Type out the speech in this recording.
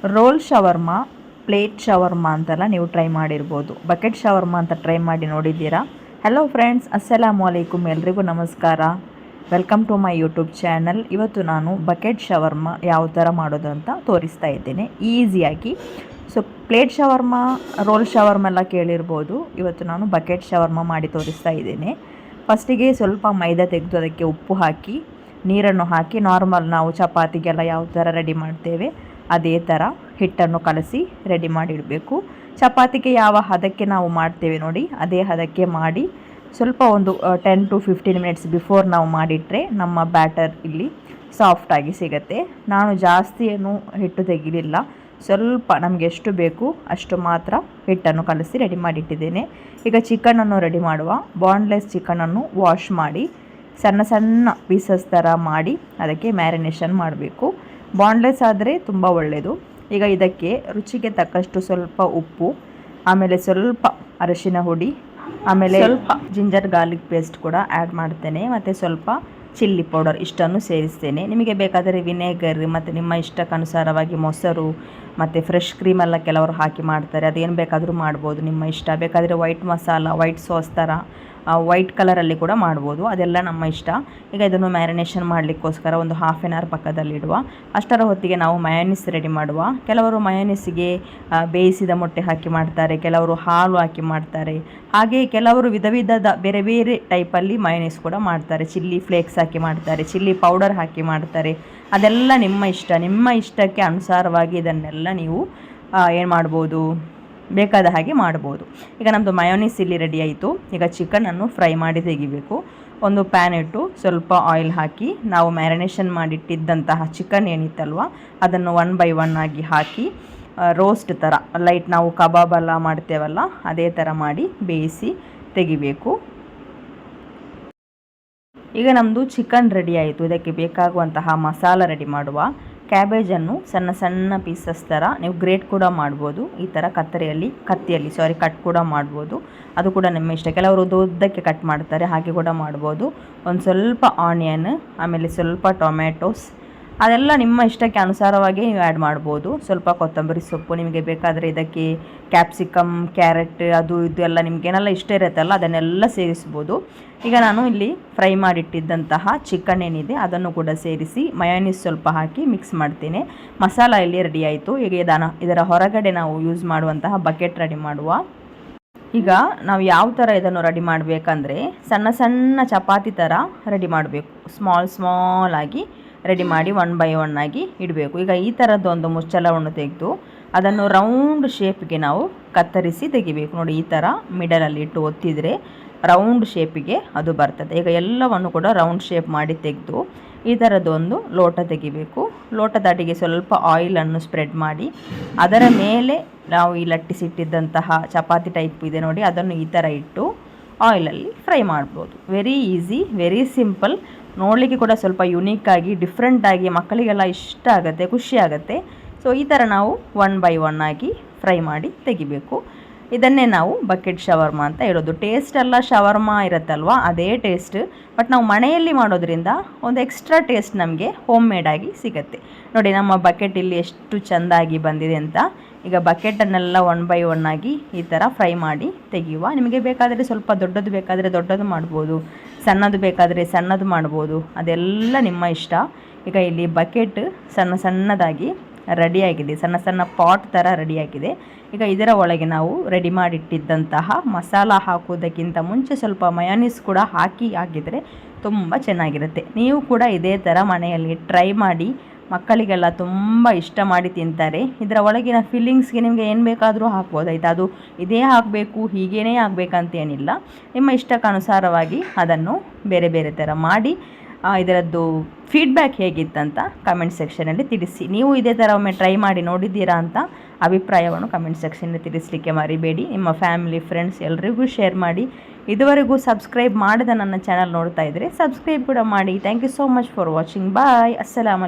Roll shawarma, plate shawarma ಅಂತೆಲ್ಲ ನೀವು try ಮಾಡಿರ್ಬೋದು. ಬಕೆಟ್ ಶವರ್ಮಾ ಅಂತ ಟ್ರೈ ಮಾಡಿ ನೋಡಿದ್ದೀರಾ? ಹಲೋ ಫ್ರೆಂಡ್ಸ್, ಅಸ್ಸಲಾಮು ಅಲೈಕುಮ್, ಎಲ್ರಿಗೂ ನಮಸ್ಕಾರ. Welcome to my YouTube channel. ಇವತ್ತು ನಾನು ಬಕೆಟ್ ಶವರ್ಮಾ ಯಾವ ಥರ ಮಾಡೋದು ಅಂತ ತೋರಿಸ್ತಾ ಇದ್ದೇನೆ ಈಸಿಯಾಗಿ. So plate shawarma, roll shawarma ಎಲ್ಲ ಕೇಳಿರ್ಬೋದು. ಇವತ್ತು ನಾನು ಬಕೆಟ್ ಶವರ್ಮಾ ಮಾಡಿ ತೋರಿಸ್ತಾ ಇದ್ದೇನೆ. ಫಸ್ಟಿಗೆ ಸ್ವಲ್ಪ ಮೈದಾ ತೆಗೆದು ಅದಕ್ಕೆ ಉಪ್ಪು ಹಾಕಿ ನೀರನ್ನು ಹಾಕಿ ನಾರ್ಮಲ್ ನಾವು ಚಪಾತಿಗೆಲ್ಲ ಯಾವ ಥರ ರೆಡಿ ಮಾಡ್ತೇವೆ ಅದೇ ಥರ ಹಿಟ್ಟನ್ನು ಕಲಸಿ ರೆಡಿ ಮಾಡಿಡಬೇಕು. ಚಪಾತಿಗೆ ಯಾವ ಹದಕ್ಕೆ ನಾವು ಮಾಡ್ತೇವೆ ನೋಡಿ ಅದೇ ಹದಕ್ಕೆ ಮಾಡಿ ಸ್ವಲ್ಪ ಒಂದು 10 to 15 ಮಿನಿಟ್ಸ್ ಬಿಫೋರ್ ನಾವು ಮಾಡಿಟ್ರೆ ನಮ್ಮ ಬ್ಯಾಟರ್ ಇಲ್ಲಿ ಸಾಫ್ಟಾಗಿ ಸಿಗುತ್ತೆ. ನಾನು ಜಾಸ್ತಿ ಏನು ಹಿಟ್ಟು ತೆಗಿಲಿಲ್ಲ, ಸ್ವಲ್ಪ ನಮಗೆ ಎಷ್ಟು ಬೇಕು ಅಷ್ಟು ಮಾತ್ರ ಹಿಟ್ಟನ್ನು ಕಲಸಿ ರೆಡಿ ಮಾಡಿಟ್ಟಿದ್ದೇನೆ. ಈಗ ಚಿಕನನ್ನು ರೆಡಿ ಮಾಡುವ. ಬಾನ್ಲೆಸ್ ಚಿಕನನ್ನು ವಾಶ್ ಮಾಡಿ ಸಣ್ಣ ಸಣ್ಣ ಪೀಸಸ್ ಥರ ಮಾಡಿ ಅದಕ್ಕೆ ಮ್ಯಾರಿನೇಷನ್ ಮಾಡಬೇಕು. ಬಾನ್ಲೆಸ್ ಆದರೆ ತುಂಬ ಒಳ್ಳೆಯದು. ಈಗ ಇದಕ್ಕೆ ರುಚಿಗೆ ತಕ್ಕಷ್ಟು ಸ್ವಲ್ಪ ಉಪ್ಪು, ಆಮೇಲೆ ಸ್ವಲ್ಪ ಅರಿಶಿನ ಹುಡಿ, ಆಮೇಲೆ ಸ್ವಲ್ಪ ಜಿಂಜರ್ ಗಾರ್ಲಿಕ್ ಪೇಸ್ಟ್ ಕೂಡ ಆ್ಯಡ್ ಮಾಡ್ತೇನೆ, ಮತ್ತು ಸ್ವಲ್ಪ ಚಿಲ್ಲಿ ಪೌಡರ್ ಇಷ್ಟನ್ನು ಸೇರಿಸ್ತೇನೆ. ನಿಮಗೆ ಬೇಕಾದರೆ ವಿನೆಗರ್ ಮತ್ತು ನಿಮ್ಮ ಇಷ್ಟಕ್ಕನುಸಾರವಾಗಿ ಮೊಸರು ಮತ್ತು ಫ್ರೆಶ್ ಕ್ರೀಮೆಲ್ಲ ಕೆಲವರು ಹಾಕಿ ಮಾಡ್ತಾರೆ, ಅದೇನು ಬೇಕಾದರೂ ಮಾಡ್ಬೋದು, ನಿಮ್ಮ ಇಷ್ಟ. ಬೇಕಾದರೆ ವೈಟ್ ಮಸಾಲ, ವೈಟ್ ಸಾಸ್ ಥರ ವೈಟ್ ಕಲರಲ್ಲಿ ಕೂಡ ಮಾಡ್ಬೋದು, ಅದೆಲ್ಲ ನಮ್ಮ ಇಷ್ಟ. ಈಗ ಇದನ್ನು ಮ್ಯಾರಿನೇಷನ್ ಮಾಡಲಿಕ್ಕೋಸ್ಕರ ಒಂದು ಹಾಫ್ ಆನ್ ಅವರ್ ಪಕ್ಕದಲ್ಲಿಡುವ. ಅಷ್ಟರ ಹೊತ್ತಿಗೆ ನಾವು ಮಯೋನೀಸ್ ರೆಡಿ ಮಾಡುವ. ಕೆಲವರು ಮಯೋನೀಸಿಗೆ ಬೇಯಿಸಿದ ಮೊಟ್ಟೆ ಹಾಕಿ ಮಾಡ್ತಾರೆ, ಕೆಲವರು ಹಾಲು ಹಾಕಿ ಮಾಡ್ತಾರೆ, ಹಾಗೆ ಕೆಲವರು ವಿಧ ವಿಧದ ಬೇರೆ ಬೇರೆ ಟೈಪಲ್ಲಿ ಮಯೋನೀಸ್ ಕೂಡ ಮಾಡ್ತಾರೆ. ಚಿಲ್ಲಿ ಫ್ಲೇಕ್ಸ್ ಹಾಕಿ ಮಾಡ್ತಾರೆ, ಚಿಲ್ಲಿ ಪೌಡರ್ ಹಾಕಿ ಮಾಡ್ತಾರೆ, ಅದೆಲ್ಲ ನಿಮ್ಮ ಇಷ್ಟ. ನಿಮ್ಮ ಇಷ್ಟಕ್ಕೆ ಅನುಸಾರವಾಗಿ ಇದನ್ನೆಲ್ಲ ನೀವು ಏನು ಮಾಡ್ಬೋದು, ಬೇಕಾದ ಹಾಗೆ ಮಾಡ್ಬೋದು. ಈಗ ನಮ್ಮದು ಮಯೋನೀಸ್ ಇಲ್ಲಿ ರೆಡಿ ಆಯಿತು. ಈಗ ಚಿಕನನ್ನು ಫ್ರೈ ಮಾಡಿ ತೆಗಿಬೇಕು. ಒಂದು ಪ್ಯಾನ್ ಇಟ್ಟು ಸ್ವಲ್ಪ ಆಯಿಲ್ ಹಾಕಿ ನಾವು ಮ್ಯಾರಿನೇಷನ್ ಮಾಡಿಟ್ಟಿದ್ದಂತಹ ಚಿಕನ್ ಏನಿತ್ತಲ್ವ ಅದನ್ನು 1 by 1 ಆಗಿ ಹಾಕಿ ರೋಸ್ಟ್ ಥರ ಲೈಟ್ ನಾವು ಕಬಾಬೆಲ್ಲ ಮಾಡ್ತೇವಲ್ಲ ಅದೇ ಥರ ಮಾಡಿ ಬೇಯಿಸಿ ತೆಗಿಬೇಕು. ಈಗ ನಮ್ಮದು ಚಿಕನ್ ರೆಡಿ ಆಯಿತು. ಇದಕ್ಕೆ ಬೇಕಾಗುವಂತಹ ಮಸಾಲ ರೆಡಿ ಮಾಡುವ. ಕ್ಯಾಬೇಜನ್ನು ಸಣ್ಣ ಸಣ್ಣ ಪೀಸಸ್ ಥರ ನೀವು ಗ್ರೇಟ್ ಕೂಡ ಮಾಡ್ಬೋದು, ಈ ಥರ ಕತ್ತಿಯಲ್ಲಿ ಕಟ್ ಕೂಡ ಮಾಡ್ಬೋದು, ಅದು ಕೂಡ ನಿಮ್ಮ ಇಷ್ಟ. ಕೆಲವರು ಉದ್ದಕ್ಕೆ ಕಟ್ ಮಾಡ್ತಾರೆ, ಹಾಗೆ ಕೂಡ ಮಾಡ್ಬೋದು. ಒಂದು ಸ್ವಲ್ಪ ಆನಿಯನ್, ಆಮೇಲೆ ಸ್ವಲ್ಪ ಟೊಮ್ಯಾಟೋಸ್, ಅದೆಲ್ಲ ನಿಮ್ಮ ಇಷ್ಟಕ್ಕೆ ಅನುಸಾರವಾಗಿ ನೀವು ಆ್ಯಡ್ ಮಾಡ್ಬೋದು. ಸ್ವಲ್ಪ ಕೊತ್ತಂಬರಿ ಸೊಪ್ಪು, ನಿಮಗೆ ಬೇಕಾದರೆ ಇದಕ್ಕೆ ಕ್ಯಾಪ್ಸಿಕಮ್, ಕ್ಯಾರೆಟ್, ಅದು ಇದು ಎಲ್ಲ ನಿಮಗೇನೆಲ್ಲ ಇಷ್ಟ ಇರುತ್ತಲ್ಲ ಅದನ್ನೆಲ್ಲ ಸೇರಿಸ್ಬೋದು. ಈಗ ನಾನು ಇಲ್ಲಿ ಫ್ರೈ ಮಾಡಿಟ್ಟಿದ್ದಂತಹ ಚಿಕನ್ ಏನಿದೆ ಅದನ್ನು ಕೂಡ ಸೇರಿಸಿ ಮಯೋನೀಸ್ ಸ್ವಲ್ಪ ಹಾಕಿ ಮಿಕ್ಸ್ ಮಾಡ್ತೇನೆ. ಮಸಾಲ ಇಲ್ಲಿ ರೆಡಿ ಆಯಿತು. ಈಗ ಇದರ ಹೊರಗಡೆ ನಾವು ಯೂಸ್ ಮಾಡುವಂತಹ ಬಕೆಟ್ ರೆಡಿ ಮಾಡುವ. ಈಗ ನಾವು ಯಾವ ಥರ ಇದನ್ನು ರೆಡಿ ಮಾಡಬೇಕಂದ್ರೆ ಸಣ್ಣ ಸಣ್ಣ ಚಪಾತಿ ಥರ ರೆಡಿ ಮಾಡಬೇಕು. ಸ್ಮಾಲ್ ಆಗಿ ರೆಡಿ ಮಾಡಿ 1 by 1 ಆಗಿ ಇಡಬೇಕು. ಈಗ ಈ ಥರದ್ದೊಂದು ಮುಚ್ಚಳವನ್ನು ತೆಗೆದು ಅದನ್ನು ರೌಂಡ್ ಶೇಪ್ಗೆ ನಾವು ಕತ್ತರಿಸಿ ತೆಗಿಬೇಕು. ನೋಡಿ, ಈ ಥರ ಮಿಡಲಲ್ಲಿ ಇಟ್ಟು ಒತ್ತಿದರೆ ರೌಂಡ್ ಶೇಪಿಗೆ ಅದು ಬರ್ತದೆ. ಈಗ ಎಲ್ಲವನ್ನು ಕೂಡ ರೌಂಡ್ ಶೇಪ್ ಮಾಡಿ ತೆಗೆದು ಈ ಥರದ್ದೊಂದು ಲೋಟ ತೆಗಿಬೇಕು. ಲೋಟದ ಅಡಿಗೆ ಸ್ವಲ್ಪ ಆಯಿಲನ್ನು ಸ್ಪ್ರೆಡ್ ಮಾಡಿ ಅದರ ಮೇಲೆ ನಾವು ಈ ಲಟ್ಟಿಸಿಟ್ಟಿದ್ದಂತಹ ಚಪಾತಿ ಟೈಪ್ ಇದೆ ನೋಡಿ ಅದನ್ನು ಈ ಥರ ಇಟ್ಟು ಆಯಿಲಲ್ಲಿ ಫ್ರೈ ಮಾಡ್ಬೋದು. Very easy, very simple. ನೋಡಲಿಕ್ಕೆ ಕೂಡ ಸ್ವಲ್ಪ ಯುನೀಕಾಗಿ ಡಿಫ್ರೆಂಟಾಗಿ ಮಕ್ಕಳಿಗೆಲ್ಲ ಇಷ್ಟ ಆಗುತ್ತೆ, ಖುಷಿ ಆಗುತ್ತೆ. ಸೊ ಈ ಥರ ನಾವು 1 by 1 ಆಗಿ ಫ್ರೈ ಮಾಡಿ ತೆಗಿಬೇಕು. ಇದನ್ನೇ ನಾವು ಬಕೆಟ್ ಶವರ್ಮಾ ಅಂತ ಹೇಳೋದು. ಟೇಸ್ಟ್ ಎಲ್ಲ ಶವರ್ಮಾ ಇರುತ್ತಲ್ವ ಅದೇ ಟೇಸ್ಟ್, ಬಟ್ ನಾವು ಮನೆಯಲ್ಲಿ ಮಾಡೋದ್ರಿಂದ ಒಂದು ಎಕ್ಸ್ಟ್ರಾ ಟೇಸ್ಟ್ ನಮಗೆ ಹೋಮ್ ಮೇಡಾಗಿ ಸಿಗುತ್ತೆ. ನೋಡಿ ನಮ್ಮ ಬಕೆಟ್ ಇಲ್ಲಿ ಎಷ್ಟು ಚೆಂದಾಗಿ ಬಂದಿದೆ ಅಂತ. ಈಗ ಬಕೆಟನ್ನೆಲ್ಲ 1 by 1 ಆಗಿ ಈ ಥರ ಫ್ರೈ ಮಾಡಿ ತೆಗೆಯುವ. ನಿಮಗೆ ಬೇಕಾದರೆ ಸ್ವಲ್ಪ ದೊಡ್ಡದು ಬೇಕಾದರೆ ದೊಡ್ಡದು ಮಾಡ್ಬೋದು, ಸಣ್ಣದು ಬೇಕಾದರೆ ಸಣ್ಣದು ಮಾಡ್ಬೋದು, ಅದೆಲ್ಲ ನಿಮ್ಮ ಇಷ್ಟ. ಈಗ ಇಲ್ಲಿ ಬಕೆಟ್ ಸಣ್ಣ ಸಣ್ಣದಾಗಿ ರೆಡಿಯಾಗಿದೆ, ಸಣ್ಣ ಸಣ್ಣ ಪಾಟ್ ಥರ ರೆಡಿಯಾಗಿದೆ. ಈಗ ಇದರ ಒಳಗೆ ನಾವು ರೆಡಿ ಮಾಡಿಟ್ಟಿದ್ದಂತಹ ಮಸಾಲ ಹಾಕೋದಕ್ಕಿಂತ ಮುಂಚೆ ಸ್ವಲ್ಪ ಮಯೋನೀಸ್ ಕೂಡ ಹಾಕಿದರೆ ತುಂಬ ಚೆನ್ನಾಗಿರುತ್ತೆ. ನೀವು ಕೂಡ ಇದೇ ಥರ ಮನೆಯಲ್ಲಿ ಟ್ರೈ ಮಾಡಿ, ಮಕ್ಕಳಿಗೆಲ್ಲ ತುಂಬ ಇಷ್ಟ ಮಾಡಿ ತಿಂತಾರೆ. ಇದರ ಒಳಗಿನ ಫಿಲ್ಲಿಂಗ್ಸ್ಗೆ ನಿಮಗೆ ಏನು ಬೇಕಾದರೂ ಹಾಕ್ಬೋದು ಆಯಿತಾ. ಅದು ಇದೇ ಹಾಕಬೇಕು ಹೀಗೇ ಆಗಬೇಕಂತೇನಿಲ್ಲ, ನಿಮ್ಮ ಇಷ್ಟಕ್ಕನುಸಾರವಾಗಿ ಅದನ್ನು ಬೇರೆ ಬೇರೆ ಥರ ಮಾಡಿ ಇದರದ್ದು ಫೀಡ್ಬ್ಯಾಕ್ ಹೇಗಿತ್ತಂತ ಕಮೆಂಟ್ ಸೆಕ್ಷನಲ್ಲಿ ತಿಳಿಸಿ. ನೀವು ಇದೇ ಥರ ಒಮ್ಮೆ ಟ್ರೈ ಮಾಡಿ ನೋಡಿದ್ದೀರಾ ಅಂತ ಅಭಿಪ್ರಾಯವನ್ನು ಕಮೆಂಟ್ ಸೆಕ್ಷನಲ್ಲಿ ತಿಳಿಸಲಿಕ್ಕೆ ಮರಿಬೇಡಿ. ನಿಮ್ಮ ಫ್ಯಾಮಿಲಿ, ಫ್ರೆಂಡ್ಸ್ ಎಲ್ರಿಗೂ ಶೇರ್ ಮಾಡಿ. ಇದುವರೆಗೂ ಸಬ್ಸ್ಕ್ರೈಬ್ ಮಾಡದ ನನ್ನ ಚಾನಲ್ ನೋಡ್ತಾ ಇದ್ದರೆ ಸಬ್ಸ್ಕ್ರೈಬ್ ಕೂಡ ಮಾಡಿ. Thank you so much for watching. Bye. ಅಸ್ಸಲಾಮು ಅಲೈಕುಮ್.